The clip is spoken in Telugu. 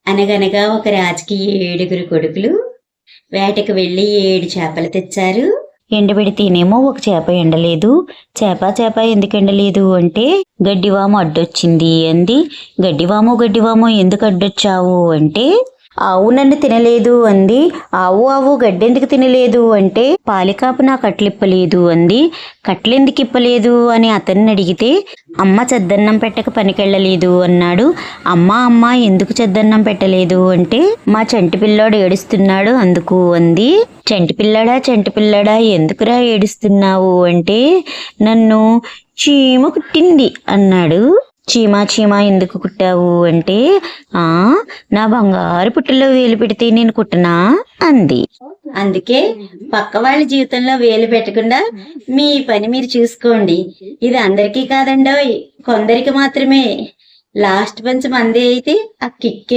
అనగనగా ఒక రాజుకి 7 కొడుకులు వేటకు వెళ్లి 7 చేపలు తెచ్చారు. ఎండబెడితేనేమో ఒక చేప ఎండలేదు. చేప ఎందుకు ఎండలేదు అంటే గడ్డివాము అడ్డొచ్చింది అంది. గడ్డివాము ఎందుకు అడ్డొచ్చావు అంటే ఆవు నన్ను తినలేదు అంది. ఆవు గడ్డెందుకు తినలేదు అంటే పాలికాపు నా కట్లిప్పలేదు అంది. కట్లెందుకు ఇప్పలేదు అని అతన్ని అడిగితే అమ్మ చద్దన్నం పెట్టక పనికెళ్ళలేదు అన్నాడు. అమ్మ ఎందుకు చద్దన్నం పెట్టలేదు అంటే మా చంటి పిల్లాడు ఏడుస్తున్నాడు అందుకు అంది. చంటి పిల్లడా ఎందుకురా ఏడుస్తున్నావు అంటే నన్ను చీమ కుట్టింది అన్నాడు. చీమా ఎందుకు కుట్టావు అంటే నా బంగారు పుట్టలో వేలు పెడితే నేను కుట్టనా అంది. అందుకే పక్క వాళ్ళ జీవితంలో వేలు పెట్టకుండా మీ పని మీరు చూసుకోండి. ఇది అందరికీ కాదండోయ్, కొందరికి మాత్రమే. లాస్ట్ పంచ్ మంది అయితే ఆ కిక్కే